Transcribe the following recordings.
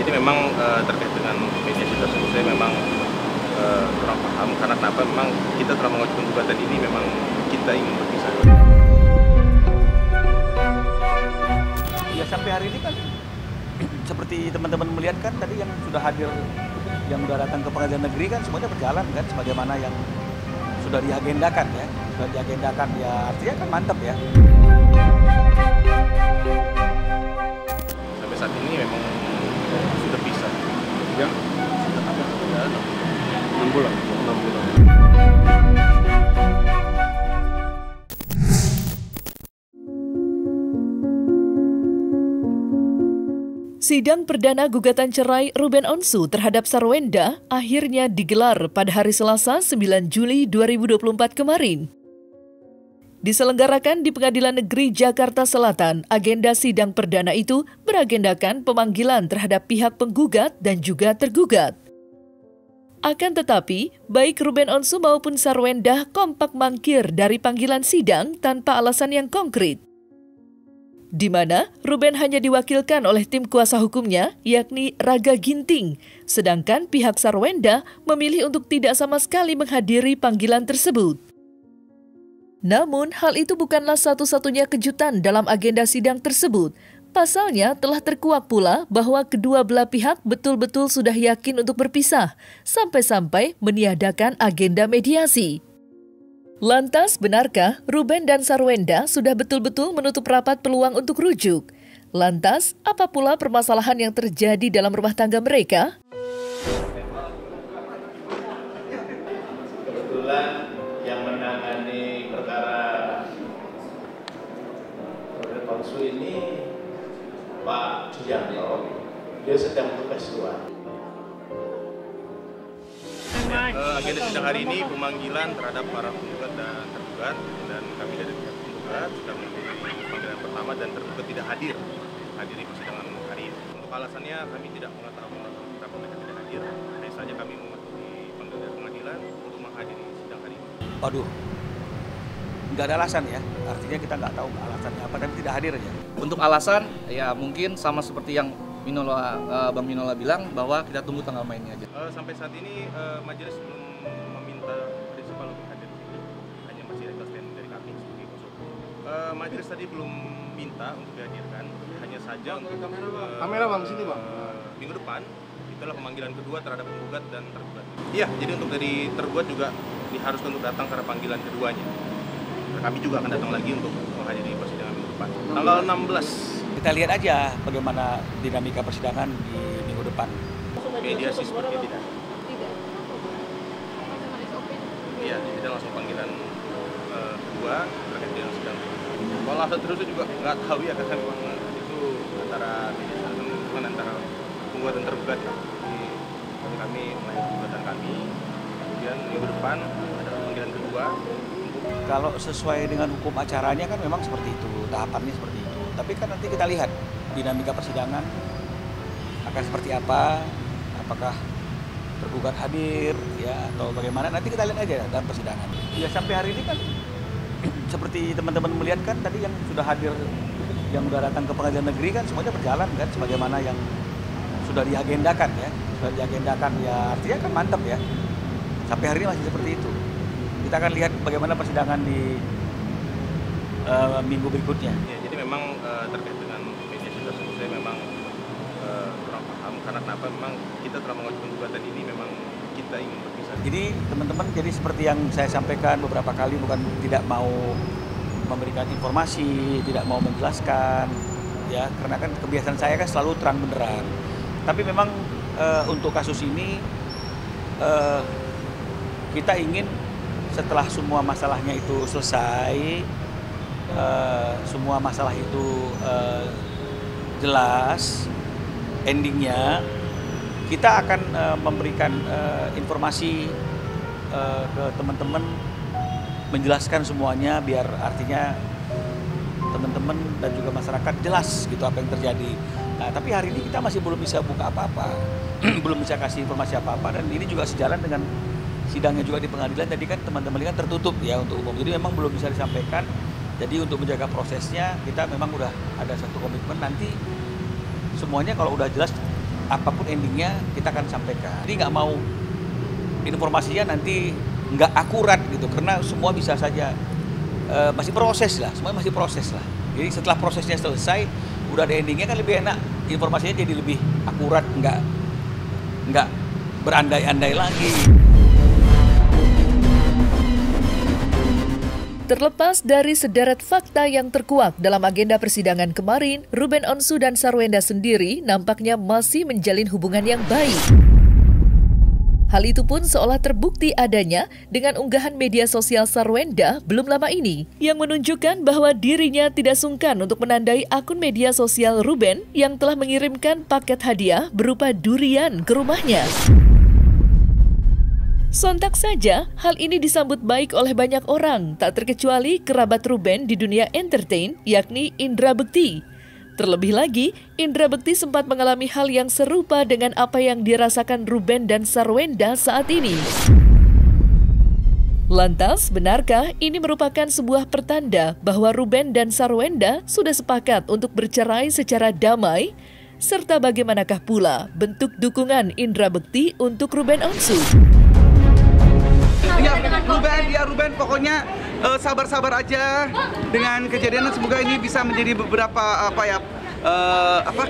jadi memang terkait dengan mediasi tersebut saya memang kurang paham karena kenapa memang kita telah mengajukan gugatan ini memang kita ingin berpisah. Ya sampai hari ini kan seperti teman-teman melihat kan tadi yang sudah hadir, yang sudah datang ke pengadilan negeri kan semuanya berjalan kan sebagaimana yang sudah diagendakan ya. Sudah diagendakan ya artinya kan mantap ya. Sampai saat ini memang sudah pisah. Ya? Sudah ada? Sudah 6 bulan. 6 bulan. Sidang perdana gugatan cerai Ruben Onsu terhadap Sarwenda akhirnya digelar pada hari Selasa 9 Juli 2024 kemarin. Diselenggarakan di Pengadilan Negeri Jakarta Selatan, agenda sidang perdana itu beragendakan pemanggilan terhadap pihak penggugat dan juga tergugat. Akan tetapi, baik Ruben Onsu maupun Sarwenda kompak mangkir dari panggilan sidang tanpa alasan yang konkret. Di mana Ruben hanya diwakilkan oleh tim kuasa hukumnya, yakni Raga Ginting, sedangkan pihak Sarwenda memilih untuk tidak sama sekali menghadiri panggilan tersebut. Namun, hal itu bukanlah satu-satunya kejutan dalam agenda sidang tersebut. Pasalnya telah terkuak pula bahwa kedua belah pihak betul-betul sudah yakin untuk berpisah, sampai-sampai meniadakan agenda mediasi. Lantas, benarkah Ruben dan Sarwenda sudah betul-betul menutup rapat peluang untuk rujuk? Lantas, apa pula permasalahan yang terjadi dalam rumah tangga mereka? Kebetulan yang menangani perkara Ruben Onsu ini Pak Julianto, dia sedang tugas luar. Agenda sidang hari ini pemanggilan terhadap para penggugat dan tergugat, dan kami dari pihak penggugat sudah menghadiri panggilan pertama dan tergugat tidak hadiri persidangan hari ini. Untuk alasannya kami tidak mengetahui kenapa mereka tidak hadir. Hanya saja kami mematuhi panggilan pengadilan untuk menghadiri sidang hari ini. Waduh, nggak ada alasan ya. Artinya kita nggak tahu alasannya apa, tapi tidak hadir aja. Untuk alasan ya mungkin sama seperti yang Bang Minola bilang bahwa kita tunggu tanggal mainnya aja. Sampai saat ini majelis belum meminta prinsipal untuk hadir di sini, hanya masih ada statement dari kami sebagai kuasa hukum. Majelis tadi belum minta untuk dihadirkan, hanya saja untuk kamera bang sini bang. Minggu depan itulah pemanggilan kedua terhadap penggugat dan tergugat. Iya, jadi untuk dari tergugat juga diharuskan untuk datang karena panggilan keduanya. Kami juga akan datang lagi untuk menghadiri persidangan minggu depan. Tanggal 16. Kita lihat aja bagaimana dinamika persidangan di minggu depan. Mediasi seperti tidak. Iya, kita langsung panggilan kedua terkait dengan sidang. Kalau alasan terusnya juga nggak tahu ya, karena memang itu antara mediasi bukan antara penggugat dan tergugat ya. Jadi kami melayani gugatan kami. Kemudian minggu depan ada panggilan kedua. Kalau sesuai dengan hukum acaranya kan memang seperti itu, tahapannya seperti itu. Tapi kan nanti kita lihat dinamika persidangan akan seperti apa, apakah tergugat hadir ya atau bagaimana, nanti kita lihat aja dalam persidangan. Ya sampai hari ini kan seperti teman-teman melihat kan tadi yang sudah hadir, yang sudah datang ke pengadilan negeri kan semuanya berjalan kan sebagaimana yang sudah diagendakan ya. Sudah diagendakan ya artinya kan mantap ya. Sampai hari ini masih seperti itu. Kita akan lihat bagaimana persidangan di minggu berikutnya. Ya, jadi memang terkait dengan mediasi tersebut saya memang kurang paham karena kenapa memang kita telah mengajukan gugatan ini memang kita ingin berpisah. Jadi teman-teman, jadi seperti yang saya sampaikan beberapa kali, bukan tidak mau memberikan informasi, tidak mau menjelaskan, ya karena kan kebiasaan saya kan selalu terang benderang. Tapi memang untuk kasus ini kita ingin setelah semua masalahnya itu selesai, semua masalah itu jelas, endingnya kita akan memberikan informasi ke teman-teman, menjelaskan semuanya biar artinya teman-teman dan juga masyarakat jelas gitu apa yang terjadi. Nah, tapi hari ini kita masih belum bisa buka apa-apa, belum bisa kasih informasi apa-apa, dan ini juga sejalan dengan sidangnya juga di pengadilan. Tadi kan teman-teman kan tertutup ya untuk umum, jadi memang belum bisa disampaikan. Jadi untuk menjaga prosesnya kita memang udah ada satu komitmen, nanti semuanya kalau udah jelas apapun endingnya kita akan sampaikan. Jadi nggak mau informasinya nanti nggak akurat gitu, karena semua bisa saja masih proses lah, semuanya masih proses lah. Jadi setelah prosesnya selesai, udah ada endingnya kan lebih enak, informasinya jadi lebih akurat, nggak berandai-andai lagi. Terlepas dari sederet fakta yang terkuak dalam agenda persidangan kemarin, Ruben Onsu dan Sarwenda sendiri nampaknya masih menjalin hubungan yang baik. Hal itu pun seolah terbukti adanya dengan unggahan media sosial Sarwenda belum lama ini, yang menunjukkan bahwa dirinya tidak sungkan untuk menandai akun media sosial Ruben yang telah mengirimkan paket hadiah berupa durian ke rumahnya. Sontak saja, hal ini disambut baik oleh banyak orang, tak terkecuali kerabat Ruben di dunia entertain, yakni Indra Bekti. Terlebih lagi, Indra Bekti sempat mengalami hal yang serupa dengan apa yang dirasakan Ruben dan Sarwenda saat ini. Lantas, benarkah ini merupakan sebuah pertanda bahwa Ruben dan Sarwenda sudah sepakat untuk bercerai secara damai? Serta bagaimanakah pula bentuk dukungan Indra Bekti untuk Ruben Onsu? Ya Ruben, pokoknya sabar-sabar aja dengan kejadian, semoga ini bisa menjadi beberapa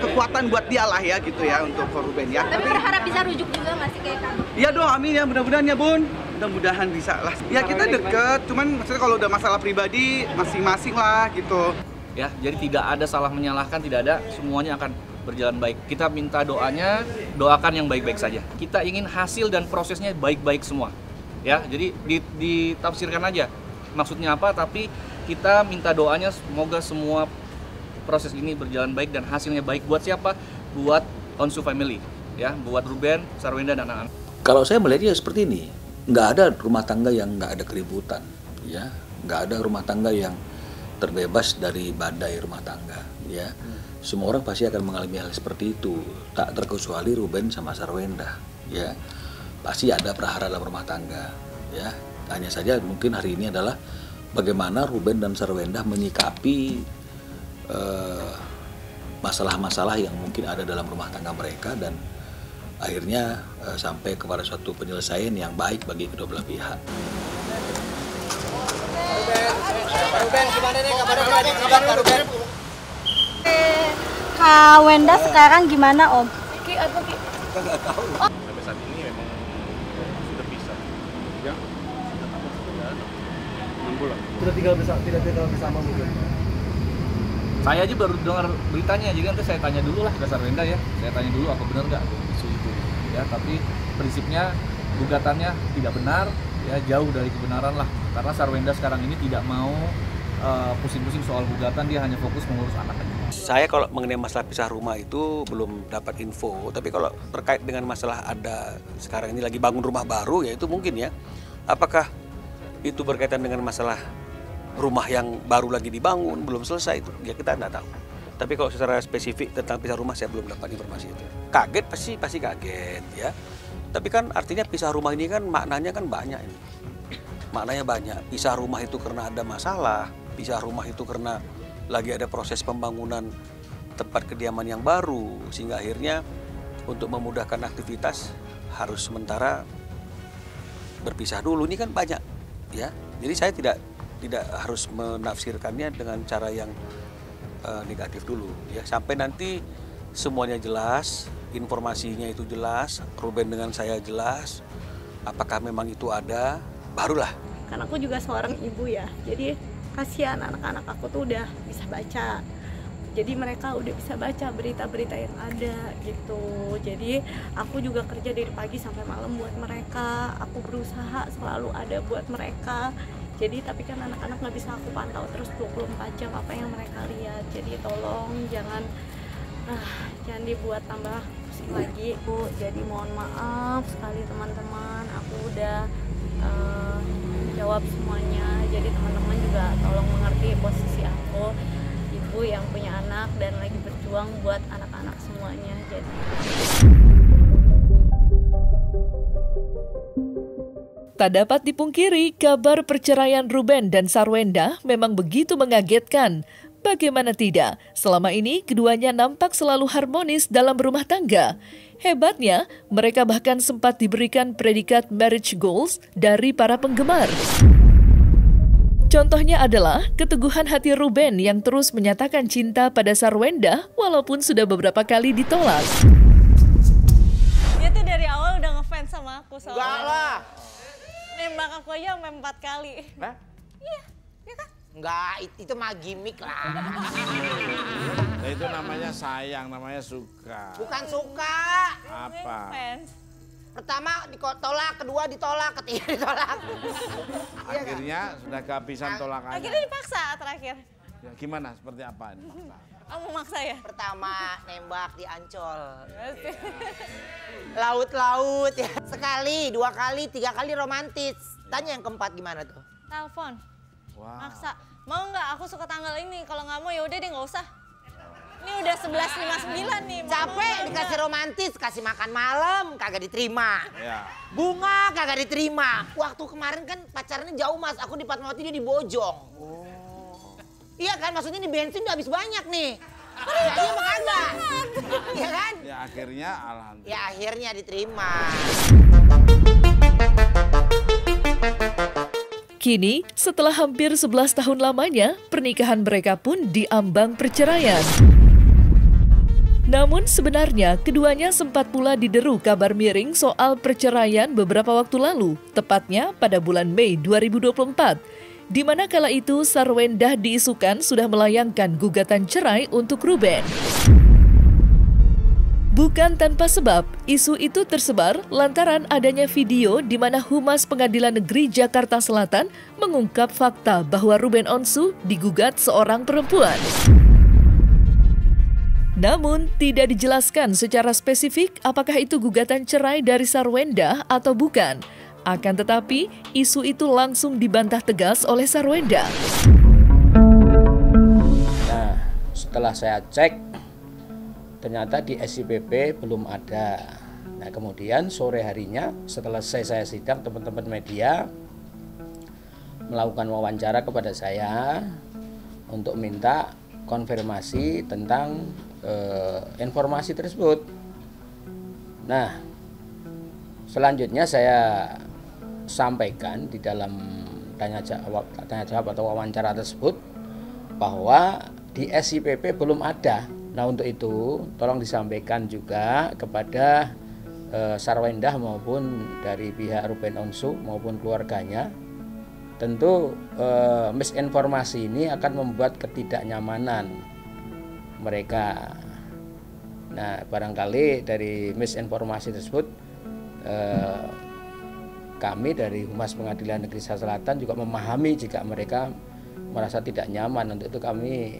kekuatan buat dia lah ya gitu ya untuk Ruben ya. Tapi berharap bisa rujuk juga masih kayak kamu. Iya dong, amin ya, mudah-mudahan ya Bun. Mudah-mudahan bisa lah. Ya kita deket, cuman maksudnya kalau udah masalah pribadi masing-masing lah gitu. Ya, jadi tidak ada salah menyalahkan, tidak ada, semuanya akan berjalan baik. Kita minta doanya, doakan yang baik-baik saja. Kita ingin hasil dan prosesnya baik-baik semua. Ya, jadi ditafsirkan aja maksudnya apa, tapi kita minta doanya semoga semua proses ini berjalan baik dan hasilnya baik buat siapa? Buat Onsu family, ya, buat Ruben, Sarwenda dan anak-anak. Kalau saya melihatnya seperti ini, nggak ada rumah tangga yang nggak ada keributan, ya, nggak ada rumah tangga yang terbebas dari badai rumah tangga, ya. Semua orang pasti akan mengalami hal seperti itu, tak terkecuali Ruben sama Sarwenda, ya. Pasti ada prahara dalam rumah tangga, ya. Hanya saja mungkin hari ini adalah bagaimana Ruben dan Sarwenda menyikapi masalah-masalah yang mungkin ada dalam rumah tangga mereka dan akhirnya sampai kepada suatu penyelesaian yang baik bagi kedua belah pihak. Ruben, gimana nih kabarnya Ruben? Kak Wenda sekarang gimana Om? Sampai saat ini memang sudah pisah. Ya. 6 bulan. Sudah tidak tinggal bersama mungkin. Saya aja baru dengar beritanya, jadi nanti saya tanya dulu lah ke Sarwenda ya. Saya tanya dulu apa benar nggak isu itu. Ya, tapi prinsipnya gugatannya tidak benar, ya jauh dari kebenaran lah. Karena Sarwenda sekarang ini tidak mau pusing-pusing soal gugatan, dia hanya fokus mengurus anak aja. Saya kalau mengenai masalah pisah rumah itu belum dapat info, tapi kalau terkait dengan masalah ada sekarang ini lagi bangun rumah baru, ya itu mungkin ya. Apakah itu berkaitan dengan masalah rumah yang baru lagi dibangun, belum selesai, itu ya kita tidak tahu. Tapi kalau secara spesifik tentang pisah rumah saya belum dapat informasi itu. Kaget pasti kaget ya. Tapi kan artinya pisah rumah ini kan maknanya kan banyak ini. Maknanya banyak. Pisah rumah itu karena ada masalah, pisah rumah itu karena lagi ada proses pembangunan tempat kediaman yang baru, sehingga akhirnya untuk memudahkan aktivitas harus sementara berpisah dulu. Ini kan banyak ya. Jadi saya tidak harus menafsirkannya dengan cara yang negatif dulu ya, sampai nanti semuanya jelas, informasinya itu jelas, Ruben dengan saya jelas, apakah memang itu ada, barulah. Karena aku juga seorang ibu ya, jadi kasihan anak-anak aku tuh udah bisa baca, jadi mereka udah bisa baca berita-berita yang ada gitu. Jadi aku juga kerja dari pagi sampai malam buat mereka, aku berusaha selalu ada buat mereka. Jadi tapi kan anak-anak nggak bisa aku pantau terus 24 jam apa yang mereka lihat. Jadi tolong jangan dibuat tambah pusing lagi Bu. Jadi mohon maaf sekali teman-teman, aku udah jawab semuanya. Jadi teman-teman juga tolong mengerti posisi aku, ibu yang punya anak dan lagi berjuang buat anak-anak semuanya. Jadi tak dapat dipungkiri, kabar perceraian Ruben dan Sarwenda memang begitu mengagetkan. Bagaimana tidak, selama ini keduanya nampak selalu harmonis dalam rumah tangga. Hebatnya, mereka bahkan sempat diberikan predikat marriage goals dari para penggemar. Contohnya adalah keteguhan hati Ruben yang terus menyatakan cinta pada Sarwenda walaupun sudah beberapa kali ditolak. Dia tuh dari awal udah ngefans sama aku soalnya. Enggak lah. Nembak aku aja sampai 4 kali. Hah? Iya, ya kan? Enggak, itu mah gimmick lah. Nah, itu namanya sayang, namanya suka. Bukan suka. Apa? Fans. Pertama ditolak, kedua ditolak, ketiga ditolak. Akhirnya sudah kehabisan tolakannya. Akhirnya dipaksa terakhir. Ya, gimana? Seperti apa ini paksa? Kamu maksa ya? Pertama nembak di Ancol. Laut-laut ya. Sekali, 2 kali, 3 kali romantis. Tanya yang keempat gimana tuh? Telepon. Wow. Maksa. Mau nggak? Aku suka tanggal ini. Kalau nggak mau ya udah deh nggak usah. Ini udah 11.59 nih. Capek dikasih romantis, kasih makan malam, kagak diterima. Ya. Bunga kagak diterima. Waktu kemarin kan pacarnya jauh mas, aku di Fatmawati, dia di Bojong. Iya kan, maksudnya di bensin udah habis banyak nih. Jadi emang kagak. Iya kan? Ya akhirnya alhamdulillah. Ya akhirnya diterima. Kini, setelah hampir 11 tahun lamanya, pernikahan mereka pun diambang perceraian. Namun sebenarnya keduanya sempat pula dideru kabar miring soal perceraian beberapa waktu lalu, tepatnya pada bulan Mei 2024, di mana kala itu Sarwenda diisukan sudah melayangkan gugatan cerai untuk Ruben. Bukan tanpa sebab, isu itu tersebar lantaran adanya video di mana Humas Pengadilan Negeri Jakarta Selatan mengungkap fakta bahwa Ruben Onsu digugat seorang perempuan. Namun, tidak dijelaskan secara spesifik apakah itu gugatan cerai dari Sarwenda atau bukan. Akan tetapi, isu itu langsung dibantah tegas oleh Sarwenda. Nah, setelah saya cek, ternyata di SIPP belum ada. Nah, kemudian sore harinya setelah saya sidang, teman-teman media melakukan wawancara kepada saya untuk minta konfirmasi tentang informasi tersebut. Nah, selanjutnya saya sampaikan di dalam tanya jawab atau wawancara tersebut bahwa di SIPP belum ada. Nah, untuk itu tolong disampaikan juga kepada Sarwenda maupun dari pihak Ruben Onsu maupun keluarganya. Tentu misinformasi ini akan membuat ketidaknyamanan mereka. Nah, barangkali dari misinformasi tersebut kami dari Humas Pengadilan Negeri Selatan juga memahami jika mereka merasa tidak nyaman. Untuk itu kami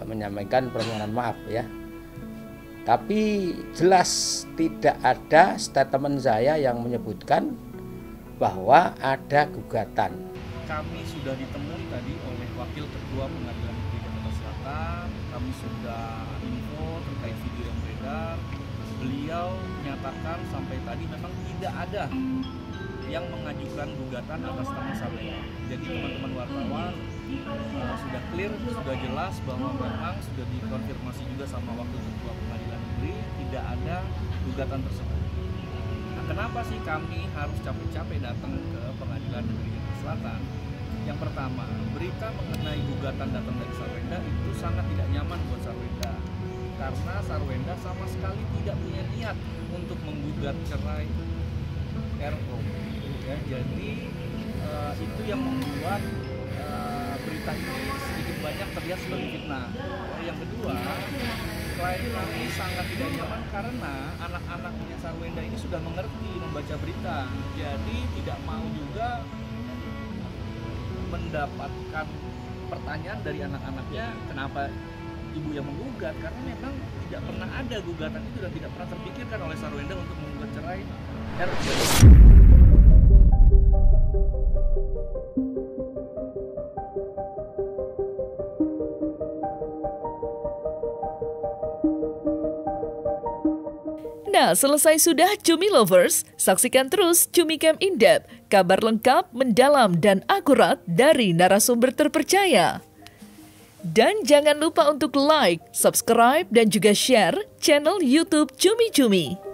menyampaikan permohonan maaf ya. Tapi jelas tidak ada statement saya yang menyebutkan bahwa ada gugatan. Kami sudah ditemui tadi oleh Wakil Ketua Pengadilan Negeri Jakarta Selatan. Kami sudah info terkait video yang beredar. Beliau menyatakan sampai tadi memang tidak ada yang mengajukan gugatan atas nama Sarwenda. Jadi teman-teman wartawan sudah clear, sudah jelas bahwa memang sudah dikonfirmasi juga sama Wakil Ketua Pengadilan Negeri tidak ada gugatan tersebut. Nah, kenapa sih kami harus capek-capek datang ke Pengadilan Negeri Jakarta Selatan? Yang pertama, berita mengenai gugatan datang dari Sarwenda itu sangat tidak nyaman buat Sarwenda. Karena Sarwenda sama sekali tidak punya niat untuk menggugat cerai RO. Ya, jadi itu yang membuat berita ini sedikit banyak terlihat sebagai fitnah. Yang kedua, klien kami sangat tidak nyaman karena anak-anaknya Sarwenda ini sudah mengerti membaca berita. Jadi tidak mau juga mendapatkan pertanyaan dari anak-anaknya kenapa ibu yang menggugat, karena memang tidak pernah ada gugatan itu dan tidak pernah terpikirkan oleh Sarwenda untuk menggugat cerai RO. Nah, selesai sudah Cumi Lovers, saksikan terus Cumi Camp In-Depth, kabar lengkap, mendalam, dan akurat dari narasumber terpercaya. Dan jangan lupa untuk like, subscribe, dan juga share channel YouTube Cumi Cumi.